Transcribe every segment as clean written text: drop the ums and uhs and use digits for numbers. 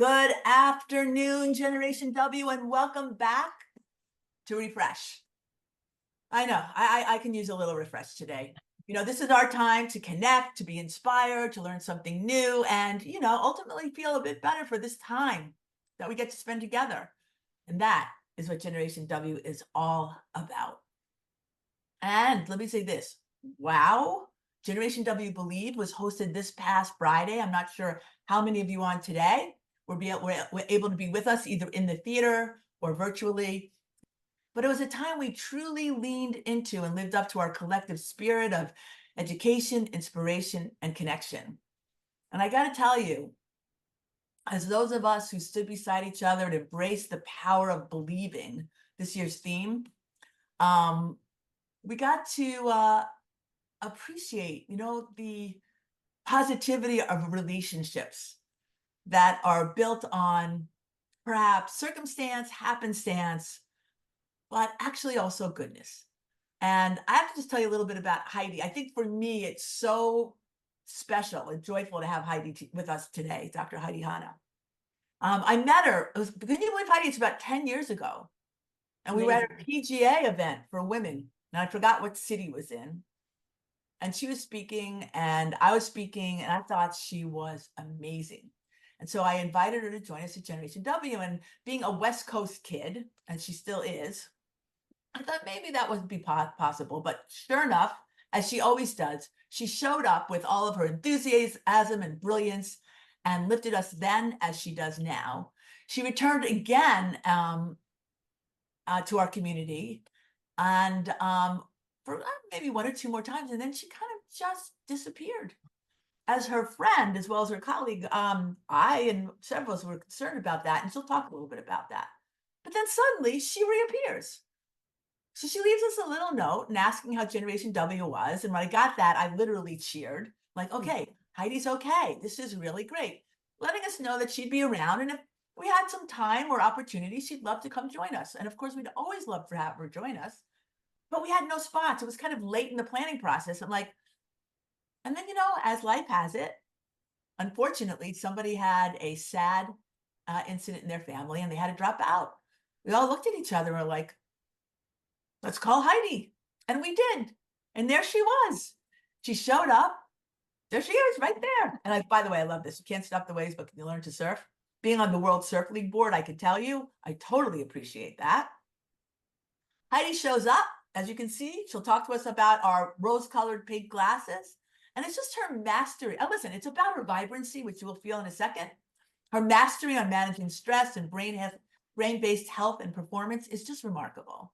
Good afternoon, Generation W, and welcome back to Refresh. I know, I can use a little refresh today. You know, this is our time to connect, to be inspired, to learn something new, and, ultimately feel a bit better for this time that we get to spend together. And that is what Generation W is all about. And let me say this, wow, Generation W Believe was hosted this past Friday. I'm not sure how many of you on today we're able to be with us either in the theater or virtually. But it was a time we truly leaned into and lived up to our collective spirit of education, inspiration, and connection. And I got to tell you, as those of us who stood beside each other and embraced the power of believing, this year's theme, we got to appreciate, the positivity of relationships that are built on perhaps circumstance, happenstance, but actually also goodness. And I have to just tell you a little bit about Heidi. I think for me, it's so special and joyful to have Heidi with us today, Dr. Heidi Hanna. I met her, can you believe, Heidi, it's about 10 years ago. And we were at a PGA event for women. And I forgot what city it was in. And she was speaking and I was speaking, and I thought she was amazing. And so I invited her to join us at Generation W. And being a West Coast kid, and she still is, I thought maybe that wouldn't be possible. But sure enough, as she always does, she showed up with all of her enthusiasm and brilliance and lifted us then as she does now. She returned again to our community and for maybe one or two more times, and then she kind of just disappeared. As her friend, as well as her colleague, I and several of us were concerned about that, and she'll talk a little bit about that. But then suddenly she reappears. So she leaves us a little note and asking how Generation W was. And when I got that, I literally cheered, like, okay, Heidi's okay. This is really great. Letting us know that she'd be around. And if we had some time or opportunity, she'd love to come join us. And of course, we'd always love to have her join us. But we had no spots. It was kind of late in the planning process. I'm like, and then, as life has it, unfortunately, somebody had a sad incident in their family and they had to drop out. We all looked at each other and were like, let's call Heidi. And we did. And there she was. She showed up. There she is right there. And by the way, I love this. You can't stop the waves, but can you learn to surf? Being on the World Surf League board, I can tell you, I totally appreciate that. Heidi shows up. As you can see, she'll talk to us about our rose-colored pink glasses. And it's just her mastery. Oh, listen, it's about her vibrancy, which you will feel in a second. Her mastery on managing stress and brain-based health and performance is just remarkable.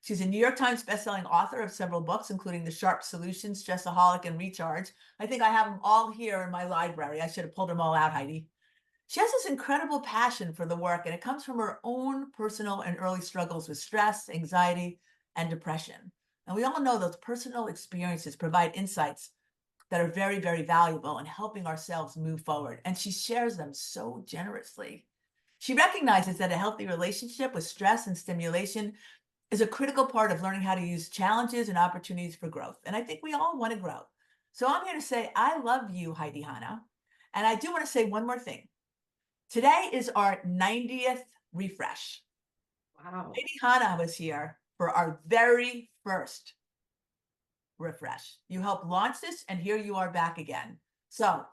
She's a New York Times bestselling author of several books, including The Sharp Solution, Stressaholic, and Recharge. I think I have them all here in my library. I should have pulled them all out, Heidi. She has this incredible passion for the work, and it comes from her own personal and early struggles with stress, anxiety, and depression. And we all know those personal experiences provide insights that are very, very valuable in helping ourselves move forward. And she shares them so generously. She recognizes that a healthy relationship with stress and stimulation is a critical part of learning how to use challenges and opportunities for growth. And I think we all want to grow. So I'm here to say, I love you, Heidi Hanna. And I do want to say one more thing. Today is our 90th refresh. Wow. Heidi Hanna was here for our very first refresh. You helped launch this, and here you are back again. So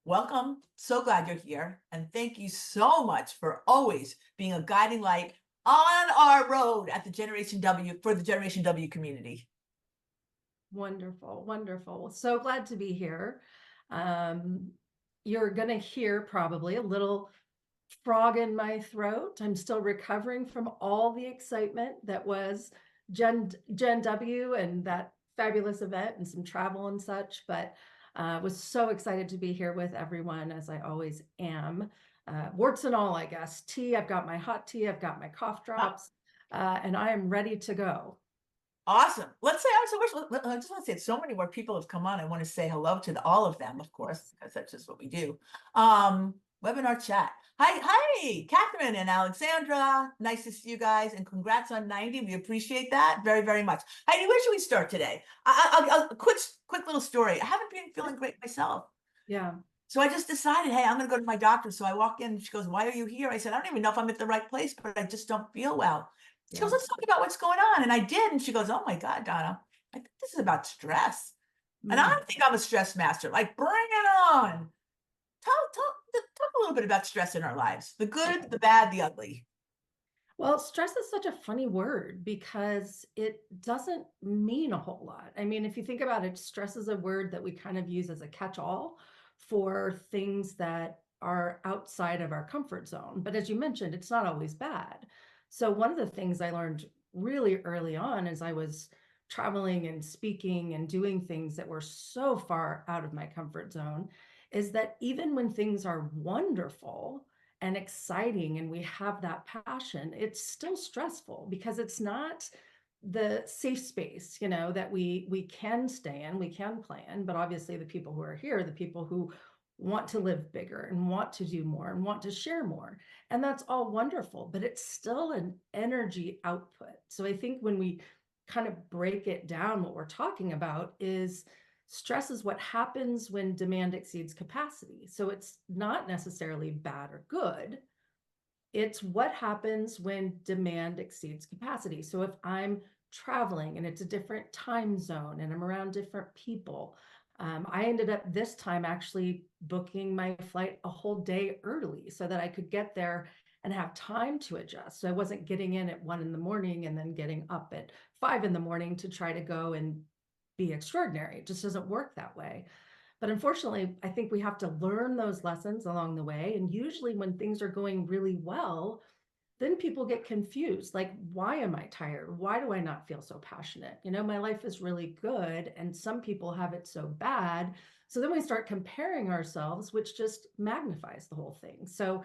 welcome. So glad you're here. And thank you so much for always being a guiding light on our road at the Generation W for the Generation W community. Wonderful, wonderful. So glad to be here. You're going to hear probably a little frog in my throat. I'm still recovering from all the excitement that was Gen W and that fabulous event and some travel and such, but was so excited to be here with everyone, as I always am. Warts and all, I guess. Tea, I've got my hot tea, I've got my cough drops, and I am ready to go. Awesome. Let's say, I just want to say so many more people have come on. I want to say hello to all of them, of course, because that's just what we do. Webinar chat. Hi, Catherine and Alexandra. Nice to see you guys, and congrats on 90. We appreciate that very, very much. Heidi, where should we start today? A quick little story. I haven't been feeling great myself. Yeah. So I just decided, hey, I'm going to go to my doctor. So I walk in. She goes, "Why are you here?" I said, "I don't even know if I'm at the right place, but I just don't feel well." She goes, Yeah. "Let's talk about what's going on." And I did. And she goes, "Oh my God, Donna, I think this is about stress." And I Mm. think I'm a stress master. Like, bring it on. Talk a little bit about stress in our lives, the good, the bad, the ugly. Well, stress is such a funny word because it doesn't mean a whole lot. I mean, if you think about it, stress is a word that we kind of use as a catch-all for things that are outside of our comfort zone. But as you mentioned, it's not always bad. So one of the things I learned really early on as I was traveling and speaking and doing things that were so far out of my comfort zone is that even when things are wonderful, and exciting and we have that passion, it's still stressful because it's not the safe space, that we can stay in, we can plan. But obviously the people who are here are the people who want to live bigger and want to do more and want to share more, and that's all wonderful, but it's still an energy output. So I think when we kind of break it down, what we're talking about is stress is what happens when demand exceeds capacity. So it's not necessarily bad or good. It's what happens when demand exceeds capacity. So if I'm traveling and it's a different time zone and I'm around different people, I ended up this time actually booking my flight a whole day early so that I could get there and have time to adjust. So I wasn't getting in at 1 in the morning and then getting up at 5 in the morning to try to go and be extraordinary. It just doesn't work that way. But unfortunately, I think we have to learn those lessons along the way. And usually, when things are going really well, then people get confused. Like, why am I tired? Why do I not feel so passionate? My life is really good, and some people have it so bad. So then we start comparing ourselves, which just magnifies the whole thing. So,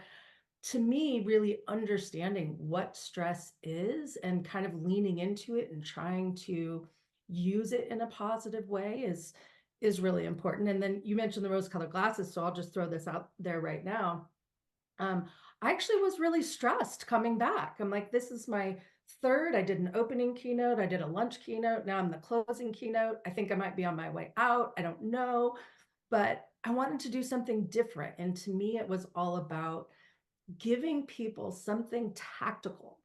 to me, really understanding what stress is and kind of leaning into it and trying to use it in a positive way is really important. And then you mentioned the rose colored glasses, so I'll just throw this out there right now. um, I actually was really stressed coming back. I'm like, this is my third. I did an opening keynote, I did a lunch keynote, now I'm the closing keynote. I think I might be on my way out, I don't know, but I wanted to do something different. And to me, it was all about giving people something tactical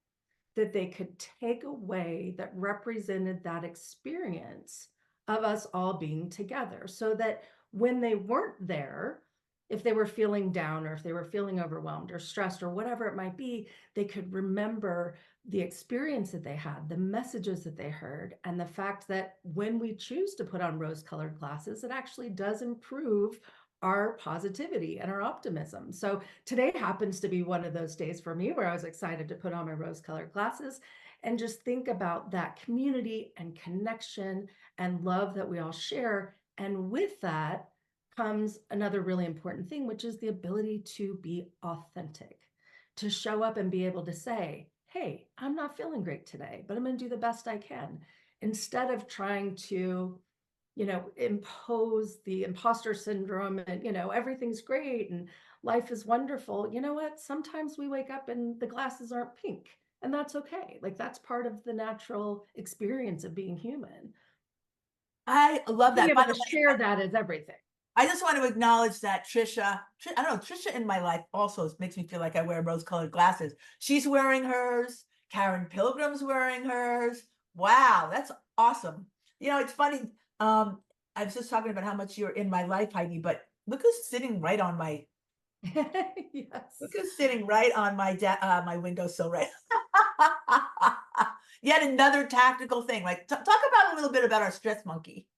that they could take away that represented that experience of us all being together, so that when they weren't there, if they were feeling down or if they were feeling overwhelmed or stressed or whatever it might be, they could remember the experience that they had, the messages that they heard, and the fact that when we choose to put on rose colored glasses, it actually does improve our positivity and our optimism. So today happens to be one of those days for me where I was excited to put on my rose colored glasses and just think about that community and connection and love that we all share. And with that comes another really important thing, which is the ability to be authentic, to show up and be able to say, hey, I'm not feeling great today, but I'm going to do the best I can, instead of trying to impose the imposter syndrome and, everything's great and life is wonderful. You know what? Sometimes we wake up and the glasses aren't pink, and that's okay. Like, that's part of the natural experience of being human. I love Being that. By able the to way, share that is everything. I just want to acknowledge that I don't know, Trisha in my life also makes me feel like I wear rose-colored glasses. She's wearing hers. Karen Pilgrim's wearing hers. Wow, that's awesome. It's funny. Um, I was just talking about how much you're in my life, Heidi, but look Yes. who's sitting right on my windowsill, right? Yet another tactical thing. Like, talk about a little bit about our stress monkey.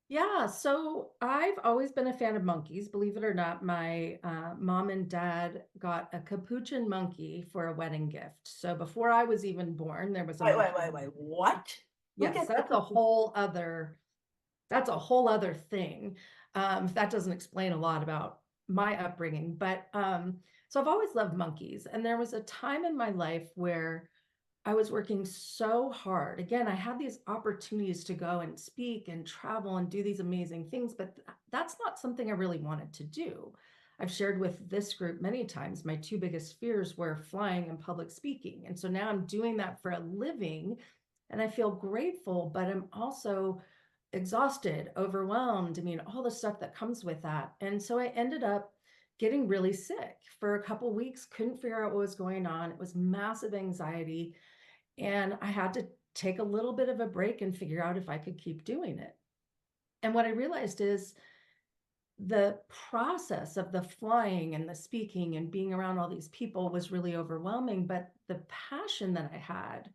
Yeah, so I've always been a fan of monkeys. Believe it or not, my mom and dad got a capuchin monkey for a wedding gift. So before I was even born, there was a Wait, wait, monkey. wait, wait. What? Who Yes, gets the that's a whole other thing. That doesn't explain a lot about my upbringing, but so I've always loved monkeys. And there was a time in my life where I was working so hard. Again, I had these opportunities to go and speak and travel and do these amazing things, but that's not something I really wanted to do. I've shared with this group many times my two biggest fears were flying and public speaking. And so now I'm doing that for a living and I feel grateful, but I'm also exhausted, overwhelmed. I mean, all the stuff that comes with that. And so I ended up getting really sick for a couple weeks, couldn't figure out what was going on. It was massive anxiety. And I had to take a little bit of a break and figure out if I could keep doing it. And what I realized is the process of the flying and the speaking and being around all these people was really overwhelming. But the passion that I had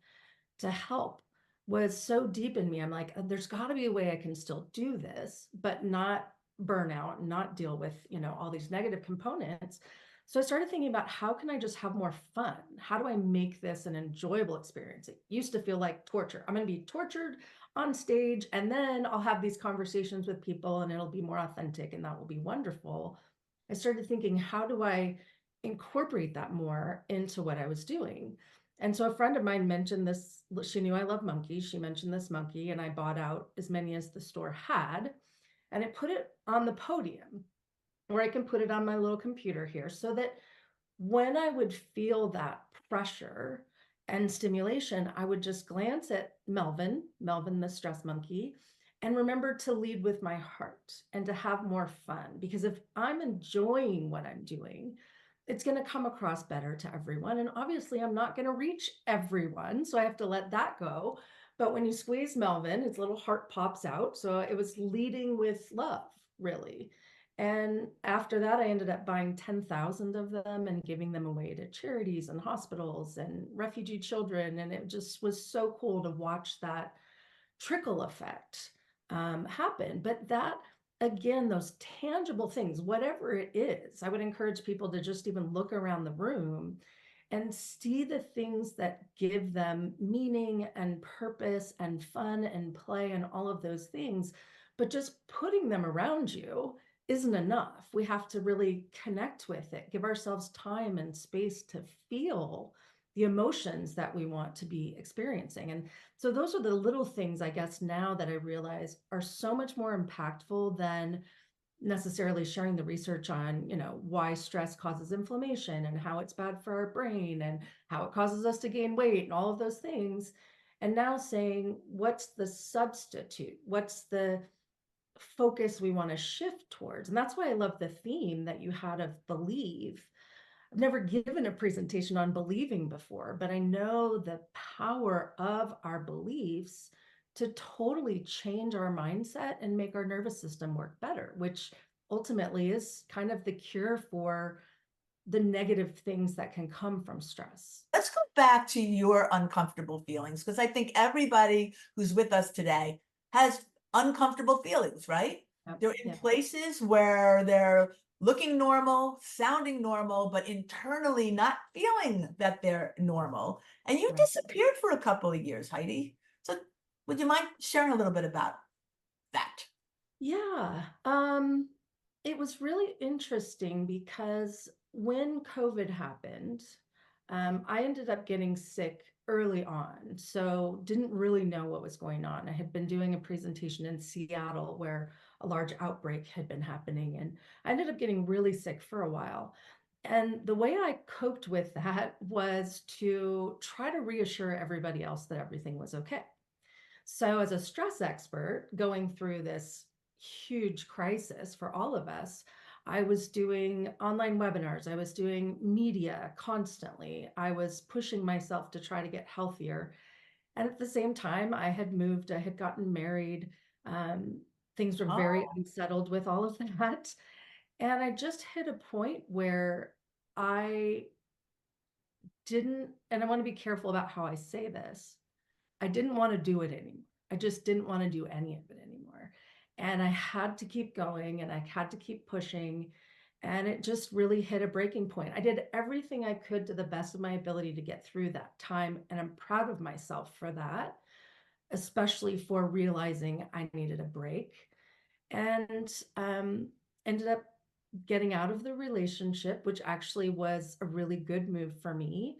to help was so deep in me. I'm like, there's got to be a way I can still do this, but not burn out, not deal with, all these negative components. So I started thinking about how can I just have more fun? How do I make this an enjoyable experience? It used to feel like torture. I'm going to be tortured on stage, and then I'll have these conversations with people and it'll be more authentic and that will be wonderful. I started thinking, how do I incorporate that more into what I was doing? And so a friend of mine mentioned this. She knew I love monkeys. She mentioned this monkey, and I bought out as many as the store had, and I put it on the podium, or I can put it on my little computer here, so that when I would feel that pressure and stimulation, I would just glance at Melvin, the stress monkey, and remember to lead with my heart and to have more fun. Because if I'm enjoying what I'm doing, it's going to come across better to everyone. And obviously, I'm not going to reach everyone. So I have to let that go. But when you squeeze Melvin, his little heart pops out. So it was leading with love, really. And after that, I ended up buying 10,000 of them and giving them away to charities and hospitals and refugee children. And it just was so cool to watch that trickle effect happen. But that, again, those tangible things, whatever it is, I would encourage people to just even look around the room and see the things that give them meaning and purpose and fun and play and all of those things. But just putting them around you isn't enough. We have to really connect with it, give ourselves time and space to feel the emotions that we want to be experiencing. And so those are the little things, I guess, now that I realize are so much more impactful than necessarily sharing the research on, why stress causes inflammation and how it's bad for our brain and how it causes us to gain weight and all of those things. And now saying, what's the substitute? What's the focus we want to shift towards? And that's why I love the theme that you had of believe. I've never given a presentation on believing before, but I know the power of our beliefs to totally change our mindset and make our nervous system work better, which ultimately is kind of the cure for the negative things that can come from stress. Let's go back to your uncomfortable feelings, because I think everybody who's with us today has uncomfortable feelings, right? Yep. They're in Yeah. places where they're looking normal, sounding normal, but internally not feeling that they're normal. And you Right. disappeared for a couple of years, Heidi. So would you mind sharing a little bit about that? Yeah. It was really interesting because when COVID happened, I ended up getting sick early on. So didn't really know what was going on. I had been doing a presentation in Seattle where a large outbreak had been happening, and I ended up getting really sick for a while. And the way I coped with that was to try to reassure everybody else that everything was okay. So, as a stress expert going through this huge crisis for all of us, I was doing online webinars, I was doing media constantly, I was pushing myself to try to get healthier. And at the same time, I had moved, I had gotten married. Um, Things were very Oh, unsettled with all of that. And I just hit a point where I didn't, and I want to be careful about how I say this, I didn't want to do it anymore. I just didn't want to do any of it anymore. And I had to keep going and I had to keep pushing. And it just really hit a breaking point. I did everything I could to the best of my ability to get through that time. And I'm proud of myself for that, especially for realizing I needed a break. And ended up getting out of the relationship, which actually was a really good move for me.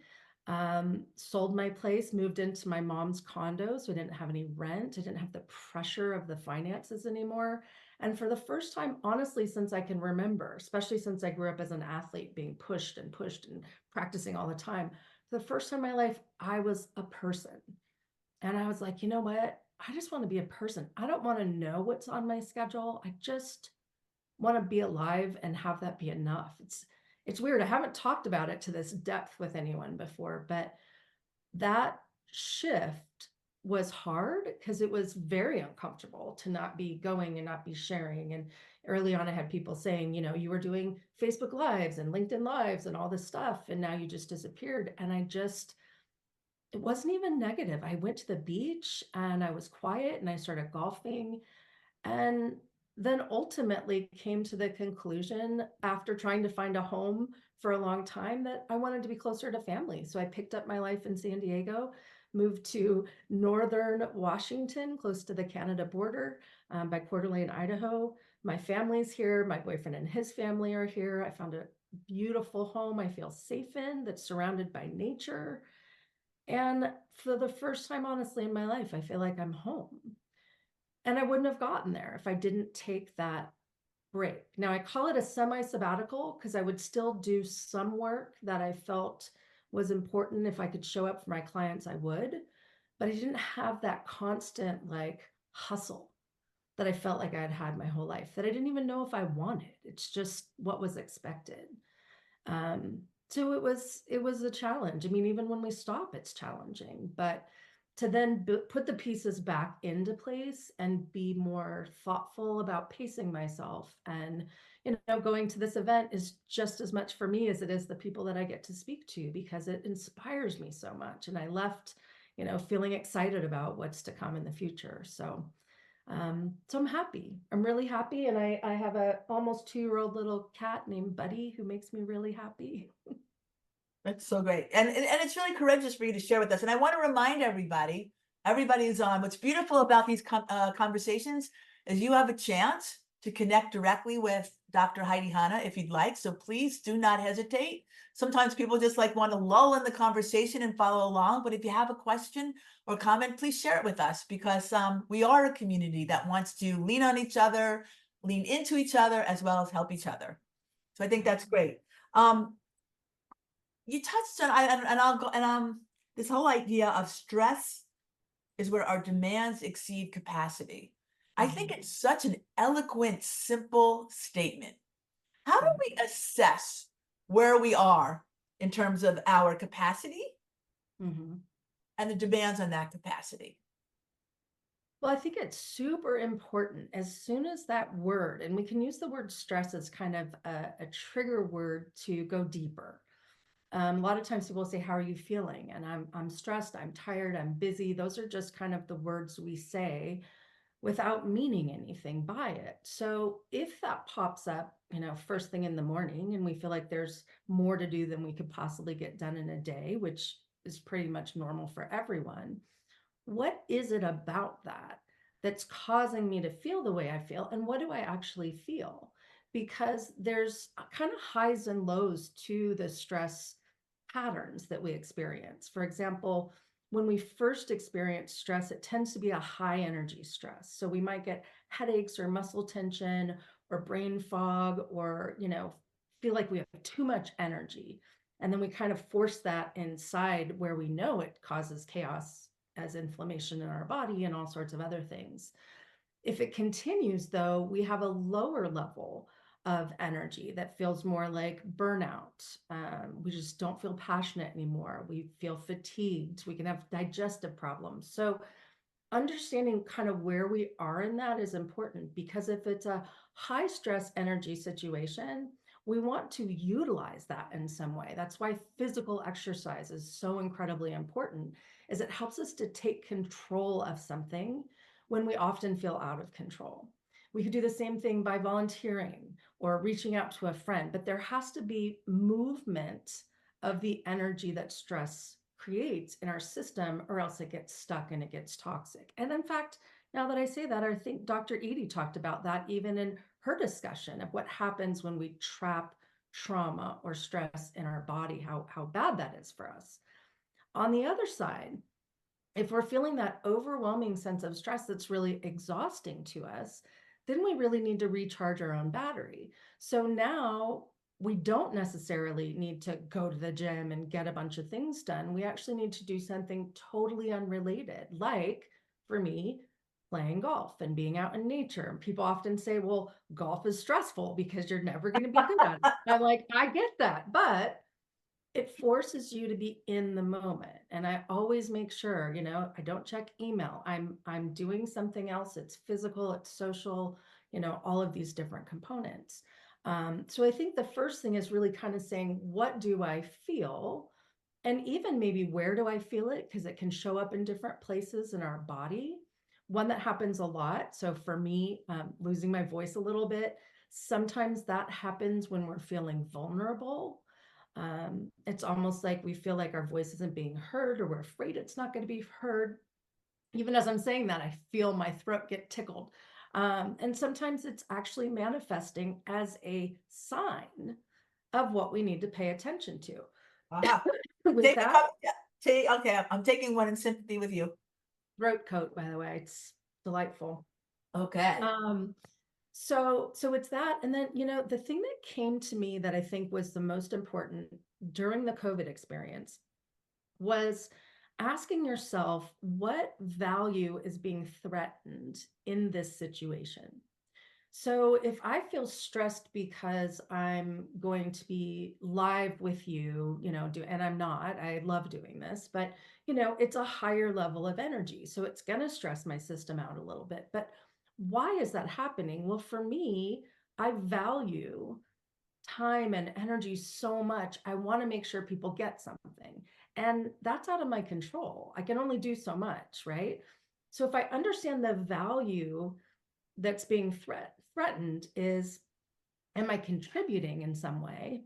Sold my place, moved into my mom's condo, so I didn't have any rent. I didn't have the pressure of the finances anymore. And for the first time, honestly, since I can remember, especially since I grew up as an athlete, being pushed and practicing all the time, for the first time in my life, I was a person. And I was like, you know what? I just want to be a person. I don't want to know what's on my schedule. I just want to be alive and have that be enough. It's weird. I haven't talked about it to this depth with anyone before, but that shift was hard because it was very uncomfortable to not be going and not be sharing. And early on, I had people saying, you know, you were doing Facebook Lives and LinkedIn Lives and all this stuff, and now you just disappeared. And it wasn't even negative. I went to the beach and I was quiet and I started golfing, and then ultimately came to the conclusion after trying to find a home for a long time that I wanted to be closer to family. So I picked up my life in San Diego, moved to northern Washington, close to the Canada border, by Coeur d'Alene, Idaho. My family's here. My boyfriend and his family are here. I found a beautiful home I feel safe in that's surrounded by nature. And for the first time, honestly, in my life, I feel like I'm home. And I wouldn't have gotten there if I didn't take that break. Now, I call it a semi sabbatical because I would still do some work that I felt was important. If I could show up for my clients, I would. But I didn't have that constant like hustle that I felt like I had had my whole life that I didn't even know if I wanted. It's just what was expected. Um, so it was a challenge. I mean, even when we stop, it's challenging, but to then put the pieces back into place and be more thoughtful about pacing myself, and going to this event is just as much for me as it is the people that I get to speak to, because it inspires me so much, and I left feeling excited about what's to come in the future. So I'm happy. I'm really happy. And I have a almost 2-year-old little cat named Buddy who makes me really happy. That's so great. And it's really courageous for you to share with us. And I want to remind everybody who's on, what's beautiful about these conversations is you have a chance to connect directly with Dr. Heidi Hanna if you'd like. So please do not hesitate. Sometimes people just like want to lull in the conversation and follow along. But if you have a question or comment, please share it with us, because we are a community that wants to lean on each other, lean into each other, as well as help each other. So I think that's great. You touched on, and I'll go, and this whole idea of stress is where our demands exceed capacity. I think Mhm. it's such an eloquent, simple statement. How do Yeah. we assess where we are in terms of our capacity Mhm. and the demands on that capacity? Well, I think it's super important as soon as that word, and we can use the word stress as kind of a trigger word to go deeper. A lot of times people say, "How are you feeling?" And I'm stressed, I'm tired, I'm busy. Those are just kind of the words we say without meaning anything by it. So if that pops up, first thing in the morning, and we feel like there's more to do than we could possibly get done in a day, which is pretty much normal for everyone, what is it about that that's causing me to feel the way I feel? And what do I actually feel? Because there's kind of highs and lows to the stress patterns that we experience. For example, when we first experience stress, it tends to be a high energy stress. So we might get headaches or muscle tension or brain fog, or, feel like we have too much energy. And then we kind of force that inside where we know it causes chaos as inflammation in our body and all sorts of other things. If it continues, though, we have a lower level of energy that feels more like burnout. We just don't feel passionate anymore. We feel fatigued. We can have digestive problems. So, understanding kind of where we are in that is important, because if it's a high stress energy situation, we want to utilize that in some way. That's why physical exercise is so incredibly important, is it helps us to take control of something when we often feel out of control. We could do the same thing by volunteering or reaching out to a friend, but there has to be movement of the energy that stress creates in our system, or else it gets stuck and it gets toxic. And in fact, now that I say that, I think Dr. Edie talked about that even in her discussion of what happens when we trap trauma or stress in our body, how bad that is for us. On the other side, if we're feeling that overwhelming sense of stress that's really exhausting to us, then we really need to recharge our own battery. So now we don't necessarily need to go to the gym and get a bunch of things done. We actually need to do something totally unrelated, like for me, playing golf and being out in nature. And people often say, well, golf is stressful because you're never going to be good at it. I'm like, I get that, but it forces you to be in the moment. And I always make sure, I don't check email. I'm doing something else. It's physical, it's social, all of these different components. So I think the first thing is really kind of saying, what do I feel? And even maybe where do I feel it? Because it can show up in different places in our body. One that happens a lot. So for me, losing my voice a little bit, sometimes that happens when we're feeling vulnerable. It's almost like we feel like our voice isn't being heard, or we're afraid it's not going to be heard. Even as I'm saying that, I feel my throat get tickled. And sometimes it's actually manifesting as a sign of what we need to pay attention to. Aha. With Take a that, cup. Yeah. Take, okay, I'm taking one in sympathy with you. throat coat, by the way, it's delightful. Okay. Um, so it's that. And then, the thing that came to me that I think was the most important during the COVID experience was asking yourself, what value is being threatened in this situation? So if I feel stressed because I'm going to be live with you, and I'm not, I love doing this, but it's a higher level of energy. So it's going to stress my system out a little bit. But why is that happening? Well, for me, I value time and energy so much. I want to make sure people get something. And that's out of my control. I can only do so much, right? So if I understand the value that's being threatened is, am I contributing in some way?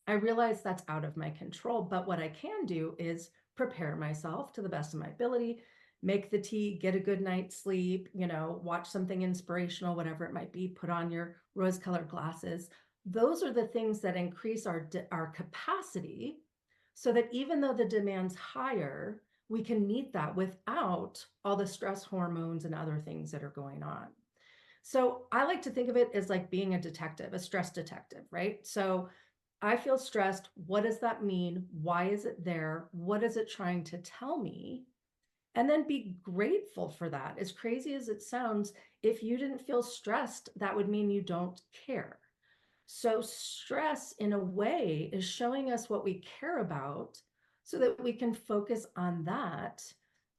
I realize that's out of my control, but what I can do is prepare myself to the best of my ability, make the tea, get a good night's sleep, watch something inspirational, whatever it might be, put on your rose-colored glasses. Those are the things that increase our capacity so that even though the demand's higher, we can meet that without all the stress hormones and other things that are going on. So I like to think of it as like being a detective, a stress detective, right? So I feel stressed. What does that mean? Why is it there? What is it trying to tell me? And then be grateful for that. As crazy as it sounds, if you didn't feel stressed, that would mean you don't care. So stress, in a way, is showing us what we care about so that we can focus on that,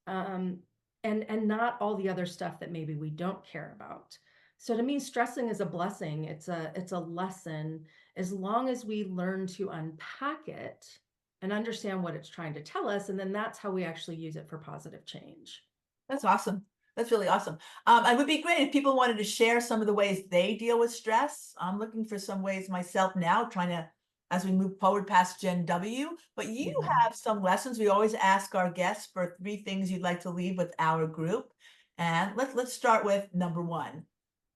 um, and not all the other stuff that maybe we don't care about. So to me, stressing is a blessing. It's a lesson as long as we learn to unpack it and understand what it's trying to tell us, and then that's how we actually use it for positive change. That's awesome. That's really awesome. It would be great if people wanted to share some of the ways they deal with stress. I'm looking for some ways myself now, trying to, as we move forward past Gen W. But you Mhm. have some lessons. We always ask our guests for 3 things you'd like to leave with our group. And let's start with number one.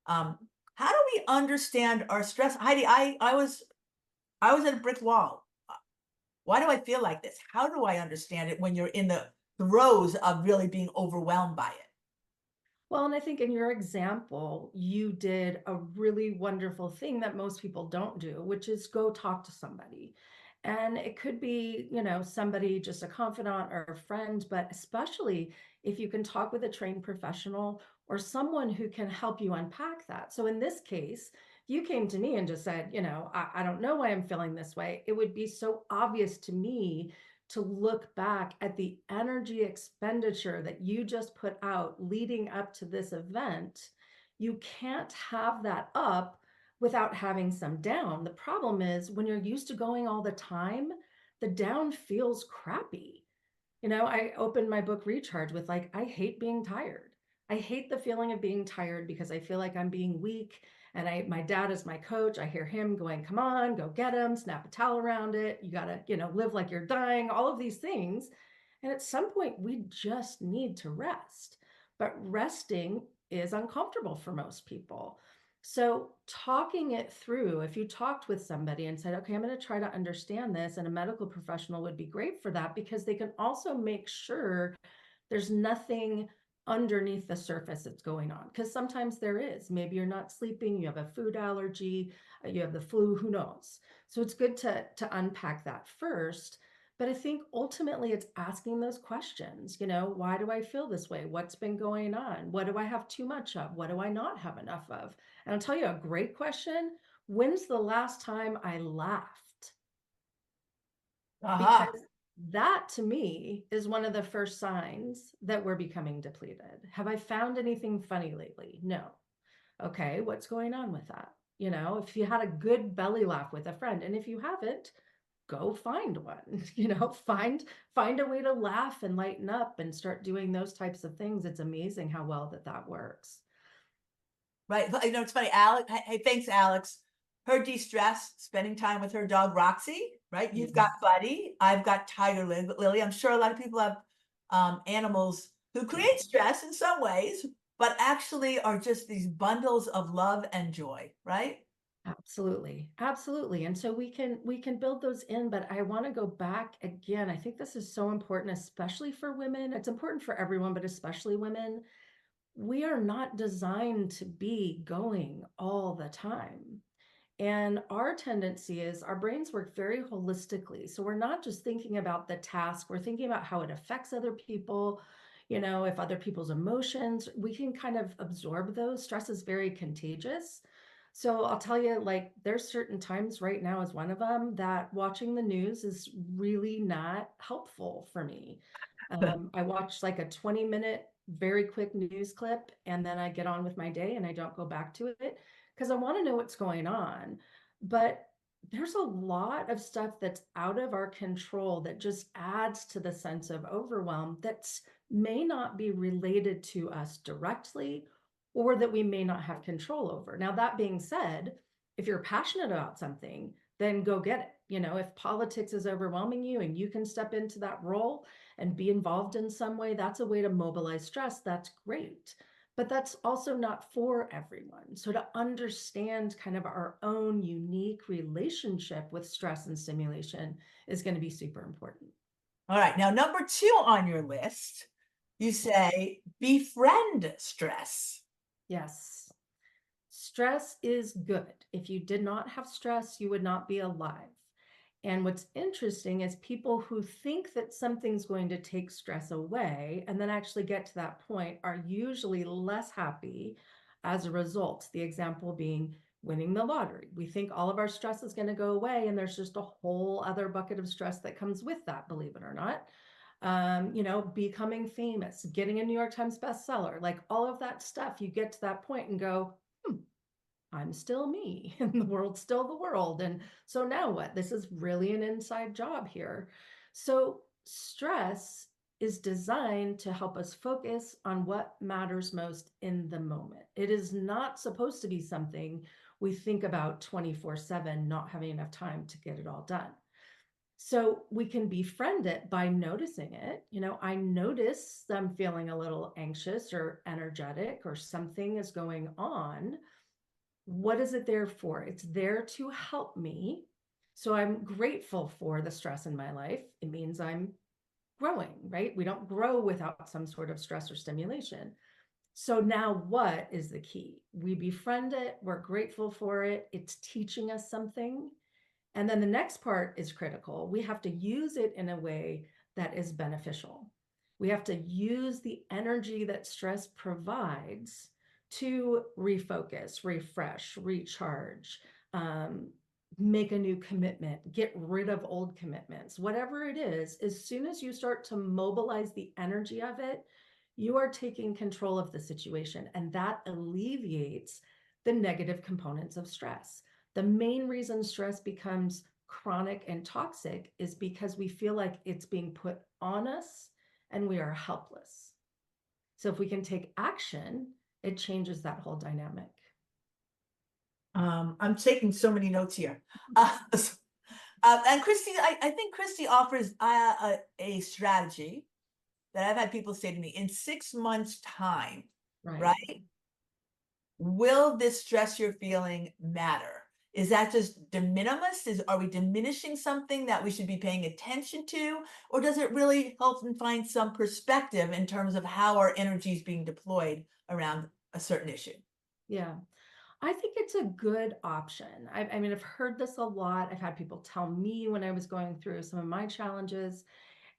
Um, how do we understand our stress? Heidi, I was at a brick wall. Why do I feel like this? How do I understand it when you're in the throes of really being overwhelmed by it? Well, and I think in your example, you did a really wonderful thing that most people don't do, which is go talk to somebody. And it could be, somebody, just a confidant or a friend, but especially if you can talk with a trained professional or someone who can help you unpack that. So in this case, if you came to me and just said, I don't know why I'm feeling this way, it would be so obvious to me to look back at the energy expenditure that you just put out leading up to this event. You can't have that up without having some down. The problem is when you're used to going all the time, the down feels crappy. I opened my book Recharge with like, I hate being tired. I hate the feeling of being tired because I feel like I'm being weak. And my dad is my coach. I hear him going, come on, go get him, snap a towel around it. You gotta, live like you're dying, all of these things. And at some point, we just need to rest. But resting is uncomfortable for most people. So, talking it through, if you talked with somebody and said, okay, I'm going to try to understand this, and a medical professional would be great for that because they can also make sure there's nothing underneath the surface that's going on. Because sometimes there is. Maybe you're not sleeping, you have a food allergy, you have the flu, who knows? So, it's good to unpack that first. But I think ultimately it's asking those questions, why do I feel this way? What's been going on? What do I have too much of? What do I not have enough of? And I'll tell you a great question. When's the last time I laughed? Aha. Because that to me is one of the first signs that we're becoming depleted. Have I found anything funny lately? No. Okay, what's going on with that? If you had a good belly laugh with a friend, and if you haven't, go find one. Find a way to laugh and lighten up and start doing those types of things. It's amazing how well that works. Right. It's funny, Alex. Hey, thanks, Alex. Her de-stress, spending time with her dog, Roxy, right? You've Mhm. got Buddy. I've got Tiger Lily. I'm sure a lot of people have animals who create stress in some ways, but actually are just these bundles of love and joy, right? Absolutely. Absolutely. And so we can build those in, but I want to go back again. I think this is so important, especially for women. It's important for everyone, but especially women. We are not designed to be going all the time. And our tendency is our brains work very holistically. So we're not just thinking about the task, we're thinking about how it affects other people, if other people's emotions, we can kind of absorb those. Stress is very contagious. So I'll tell you, like, there's certain times right now is one of them that watching the news is really not helpful for me. I watch like a 20-minute, very quick news clip, and then I get on with my day and I don't go back to it because I want to know what's going on. But there's a lot of stuff that's out of our control that just adds to the sense of overwhelm that may not be related to us directly or that we may not have control over. Now, that being said, if you're passionate about something, then go get it. If politics is overwhelming you and you can step into that role and be involved in some way, that's a way to mobilize stress. That's great. But that's also not for everyone. So to understand kind of our own unique relationship with stress and stimulation is going to be super important. All right. Now, number two on your list, you say befriend stress. Yes. Stress is good. If you did not have stress, you would not be alive. And what's interesting is people who think that something's going to take stress away and then actually get to that point are usually less happy as a result. The example being winning the lottery. We think all of our stress is going to go away, and there's just a whole other bucket of stress that comes with that, believe it or not. Becoming famous, getting a New York Times bestseller, like all of that stuff, you get to that point and go, I'm still me and the world's still the world. And so now what? This is really an inside job here. So stress is designed to help us focus on what matters most in the moment. It is not supposed to be something we think about 24/7, not having enough time to get it all done. So we can befriend it by noticing it. I notice I'm feeling a little anxious or energetic or something is going on. What is it there for? It's there to help me. So I'm grateful for the stress in my life. It means I'm growing, right? We don't grow without some sort of stress or stimulation. So now what is the key? We befriend it, we're grateful for it, it's teaching us something. And then the next part is critical. We have to use it in a way that is beneficial. We have to use the energy that stress provides to refocus, refresh, recharge, um, make a new commitment, get rid of old commitments, whatever it is. As soon as you start to mobilize the energy of it, you are taking control of the situation, and that alleviates the negative components of stress. The main reason stress becomes chronic and toxic is because we feel like it's being put on us and we are helpless. So if we can take action, it changes that whole dynamic. I'm taking so many notes here. And Christy, I think Christy offers a strategy that I've had people say to me in 6 months' time, Right. right? Will this stress you're feeling matter? Is that just de minimis? Are we diminishing something that we should be paying attention to? Or does it really help and find some perspective in terms of how our energy is being deployed around a certain issue? Yeah. I think it's a good option. I mean, I've heard this a lot. I've had people tell me when I was going through some of my challenges,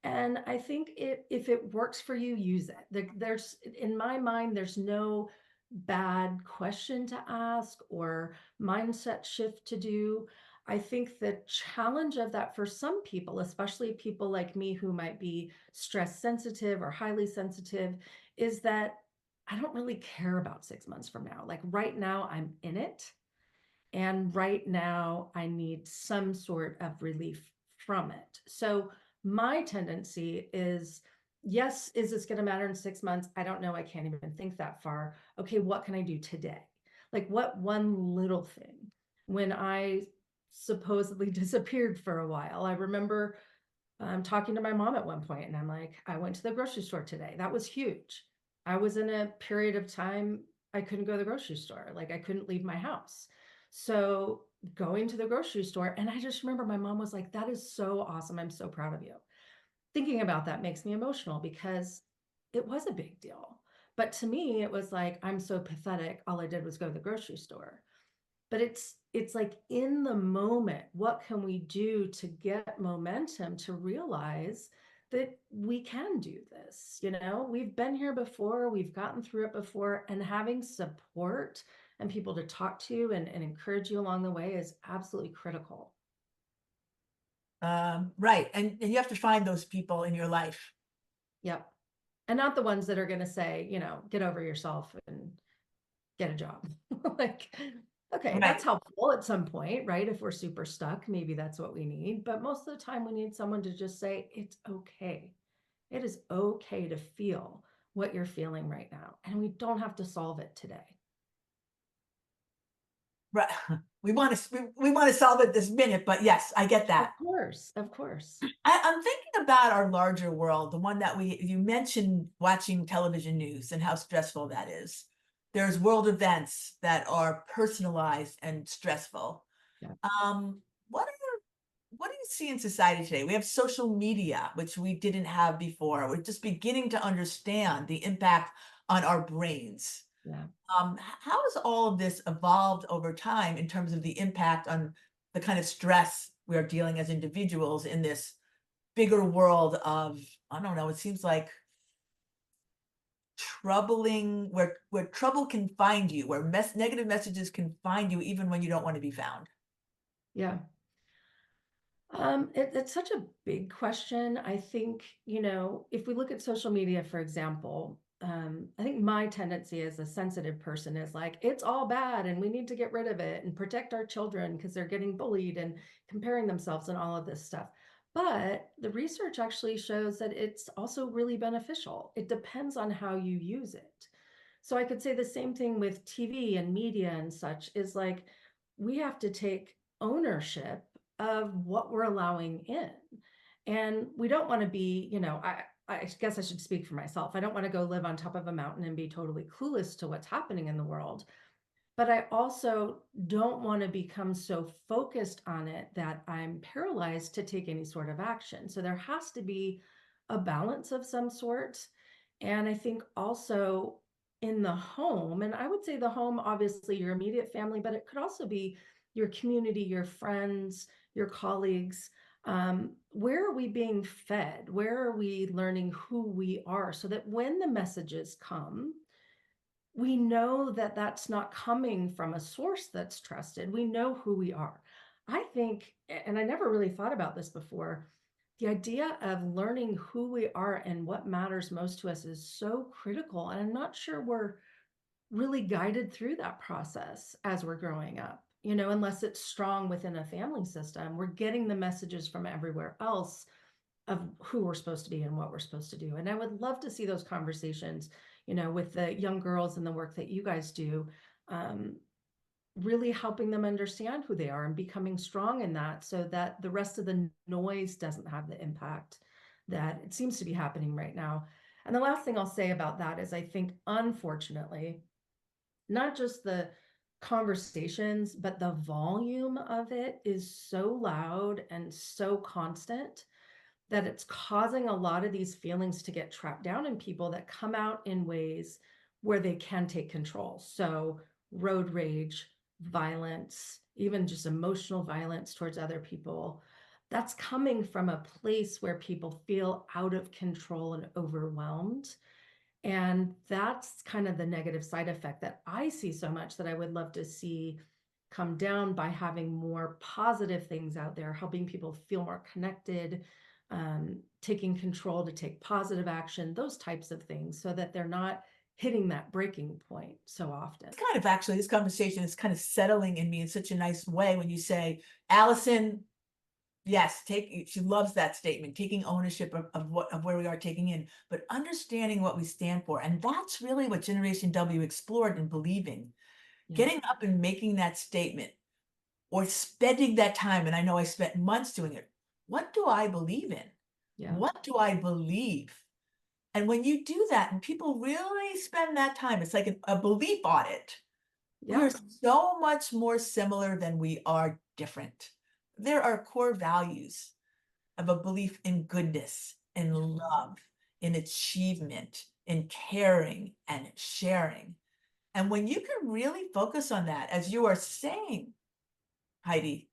and I think if it works for you, use it. There's, in my mind, there's no bad question to ask or mindset shift to do. I think the challenge of that for some people, especially people like me who might be stress sensitive or highly sensitive, is that I don't really care about 6 months from now. Like right now, I'm in it. And right now, I need some sort of relief from it. So my tendency is, yes, is this going to matter in 6 months? I don't know. I can't even think that far. Okay, what can I do today? Like, what one little thing? When I supposedly disappeared for a while, I remember talking to my mom at one point, and I'm like, I went to the grocery store today. That was huge. I was in a period of time I couldn't go to the grocery store. Like I couldn't leave my house. So going to the grocery store, and I just remember my mom was like, that is so awesome. I'm so proud of you. Thinking about that makes me emotional because it was a big deal. But to me, it was like, I'm so pathetic. All I did was go to the grocery store. But it's like in the moment, what can we do to get momentum to realize that we can do this? You know, we've been here before, we've gotten through it before, and having support and people to talk to and encourage you along the way is absolutely critical. Right. And you have to find those people in your life. Yep. And not the ones that are going to say, get over yourself and get a job. Like, okay, Right. that's helpful at some point, right? If we're super stuck, maybe that's what we need. But most of the time, we need someone to just say, it's okay. It is okay to feel what you're feeling right now. And we don't have to solve it today. Right. We want to solve it this minute, but yes, I get Of that. course, of course. I'm thinking about our larger world, the one that you mentioned watching television news and how stressful that is. There's world events that are personalized and stressful. Yeah. Um, what are what do you see in society today? We have social media, which we didn't have before. We're just beginning to understand the impact on our brains. Yeah. How has all of this evolved over time in terms of the impact on the kind of stress we are dealing as individuals in this bigger world of, I don't know, it seems like troubling, where trouble can find you, where negative messages can find you even when you don't want to be found. Yeah. It's such a big question. I think, if we look at social media, for example, I think my tendency as a sensitive person is like, it's all bad and we need to get rid of it and protect our children because they're getting bullied and comparing themselves and all of this stuff. But the research actually shows that it's also really beneficial. It depends on how you use it. So I could say the same thing with TV and media and such is like, we have to take ownership of what we're allowing in. And we don't want to be, I guess I should speak for myself. I don't want to go live on top of a mountain and be totally clueless to what's happening in the world. But I also don't want to become so focused on it that I'm paralyzed to take any sort of action. So there has to be a balance of some sort. And I think also in the home, and I would say the home, obviously your immediate family, but it could also be your community, your friends, your colleagues. Where are we being fed? Where are we learning who we are so that when the messages come, we know that that's not coming from a source that's trusted. We know who we are. I think, and I never really thought about this before, the idea of learning who we are and what matters most to us is so critical. And I'm not sure we're really guided through that process as we're growing up, unless it's strong within a family system. We're getting the messages from everywhere else of who we're supposed to be and what we're supposed to do. And I would love to see those conversations, with the young girls and the work that you guys do, um, really helping them understand who they are and becoming strong in that so that the rest of the noise doesn't have the impact that it seems to be happening right now. And the last thing I'll say about that is I think, unfortunately, not just the conversations, but the volume of it is so loud and so constant that it's causing a lot of these feelings to get trapped down in people that come out in ways where they can take control. So road rage, violence, even just emotional violence towards other people, that's coming from a place where people feel out of control and overwhelmed. And that's kind of the negative side effect that I see so much, that I would love to see come down by having more positive things out there, helping people feel more connected, taking control to take positive action, those types of things, so that they're not hitting that breaking point so often. It's kind of actually, this conversation is kind of settling in me in such a nice way when you say, Allison, yes, she loves that statement, taking ownership of where we are taking in, but understanding what we stand for. And that's really what Generation W explored and believing. Yeah. Getting up and making that statement or spending that time. And I know I spent months doing it. What do I believe in? Yeah. What do I believe? And when you do that and people really spend that time, it's like a belief audit. We are Yeah. so much more similar than we are different. There are core values of a belief in goodness, in love, in achievement, in caring and sharing. And when you can really focus on that, as you are saying, Heidi,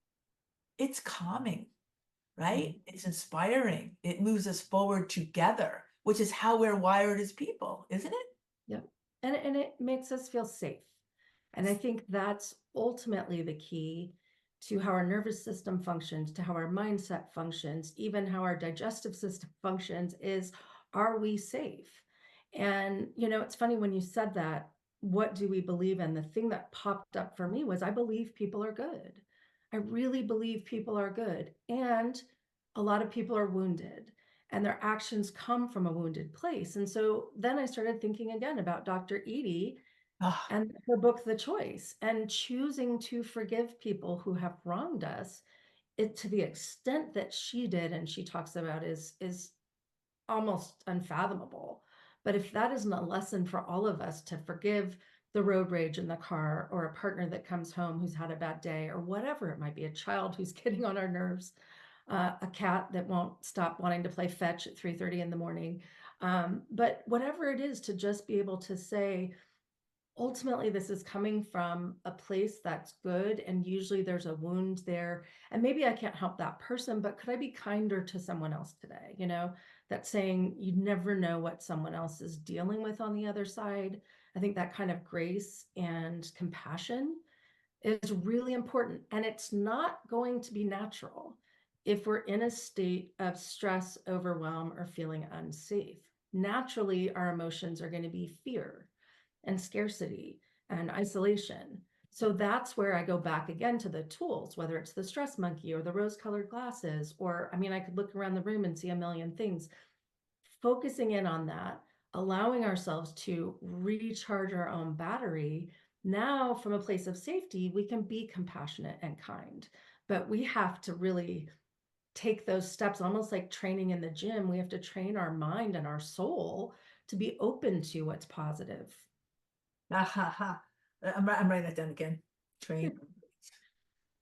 it's calming, right? Mhm. It's inspiring. It moves us forward together, which is how we're wired as people, isn't it? Yep. And it makes us feel safe. And I think that's ultimately the key to how our nervous system functions, to how our mindset functions, even how our digestive system functions, is, are we safe? And, it's funny when you said that, what do we believe in? The thing that popped up for me was, I believe people are good. I really believe people are good. And a lot of people are wounded, and their actions come from a wounded place. And so then I started thinking again about Dr. Edie Ah, and her book, The Choice, and choosing to forgive people who have wronged us, it to the extent that she did, and she talks about, is almost unfathomable. But if that isn't a lesson for all of us to forgive the road rage in the car, or a partner that comes home who's had a bad day, or whatever it might be, a child who's getting on our nerves, a cat that won't stop wanting to play fetch at 3:30 in the morning. But whatever it is, to just be able to say, ultimately this is coming from a place that's good, and usually there's a wound there, and maybe I can't help that person, but could I be kinder to someone else today? That saying, you never know what someone else is dealing with on the other side. I think that kind of grace and compassion is really important, and it's not going to be natural if we're in a state of stress, overwhelm, or feeling unsafe. Naturally, our emotions are going to be fear and scarcity and isolation. So that's where I go back again to the tools, whether it's the stress monkey or the rose colored glasses, or I mean, I could look around the room and see a million things. Focusing in on that, allowing ourselves to recharge our own battery. Now, from a place of safety, we can be compassionate and kind, but we have to really take those steps, almost like training in the gym. We have to train our mind and our soul to be open to what's positive. ha, ha, ha. I'm writing that down again. Train.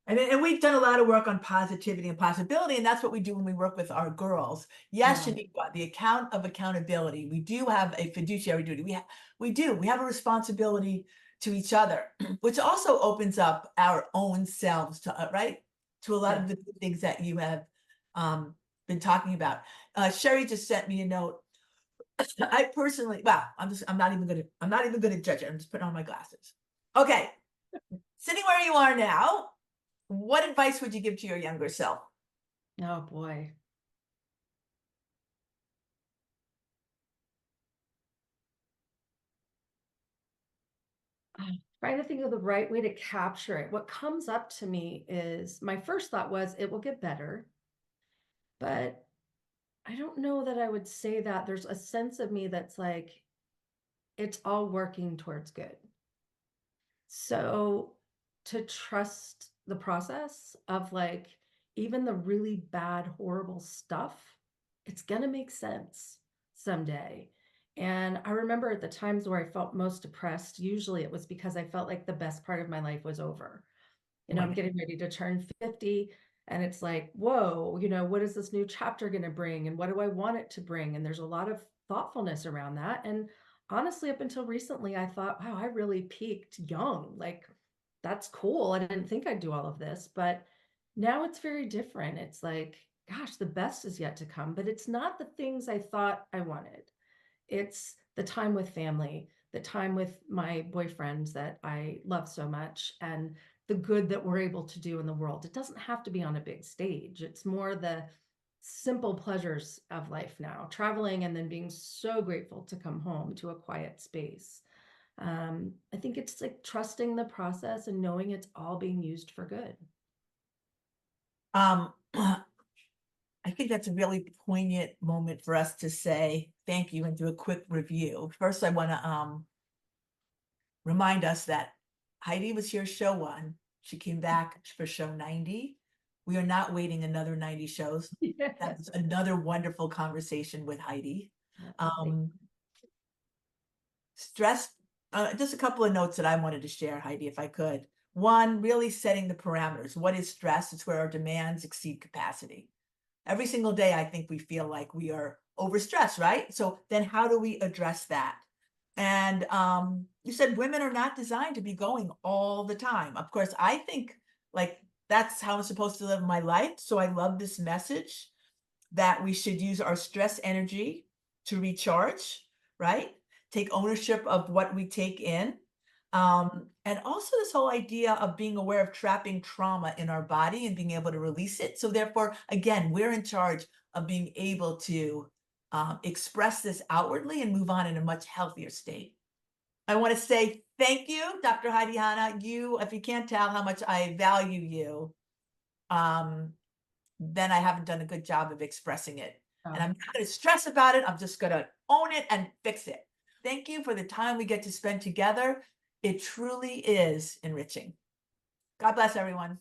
And we've done a lot of work on positivity and possibility, and that's what we do when we work with our girls. Yes, Yeah. Shaniqua, the account of accountability. We do have a fiduciary duty. We have a responsibility to each other, which also opens up our own selves to right to a lot Yeah. of the good things that you have um, been talking about. Sherry just sent me a note. I personally, well, I'm not even gonna judge it. I'm just putting on my glasses. Okay, sitting where you are now, what advice would you give to your younger self? Oh boy. I'm trying to think of the right way to capture it. What comes up to me is, my first thought was, it will get better, but I don't know that I would say that. There's a sense of me that's like, it's all working towards good. So to trust the process of, like, even the really bad, horrible stuff, it's gonna make sense someday. And I remember at the times where I felt most depressed, usually it was because I felt like the best part of my life was over. I'm Right. getting ready to turn 50, and it's like, whoa, what is this new chapter going to bring? And what do I want it to bring? And there's a lot of thoughtfulness around that. And honestly, up until recently, I thought, wow, I really peaked young. Like, that's cool. I didn't think I'd do all of this, but now it's very different. It's like, gosh, the best is yet to come, but it's not the things I thought I wanted. It's the time with family, the time with my boyfriends that I love so much, and the good that we're able to do in the world. It doesn't have to be on a big stage. It's more the simple pleasures of life now, traveling and then being so grateful to come home to a quiet space. I think it's like trusting the process and knowing it's all being used for good. I think that's a really poignant moment for us to say thank you and do a quick review. First, I want to remind us that Heidi was here show 1. She came back for show 90. We are not waiting another 90 shows. That was another wonderful conversation with Heidi. Um, stress, just a couple of notes that I wanted to share, Heidi, if I could. One, really setting the parameters. What is stress? It's where our demands exceed capacity. Every single day, I think we feel like we are overstressed, right? So then how do we address that? And you said women are not designed to be going all the time. Of course, I think like that's how I'm supposed to live my life. So I love this message that we should use our stress energy to recharge, right? Take ownership of what we take in. And also this whole idea of being aware of trapping trauma in our body and being able to release it. So therefore, again, we're in charge of being able to express this outwardly and move on in a much healthier state. I want to say thank you, Dr. Heidi Hanna. You, if you can't tell how much I value you, um, then I haven't done a good job of expressing it. And I'm Oh, not going to stress about it. I'm just going to own it and fix it. Thank you for the time we get to spend together. It truly is enriching. God bless everyone.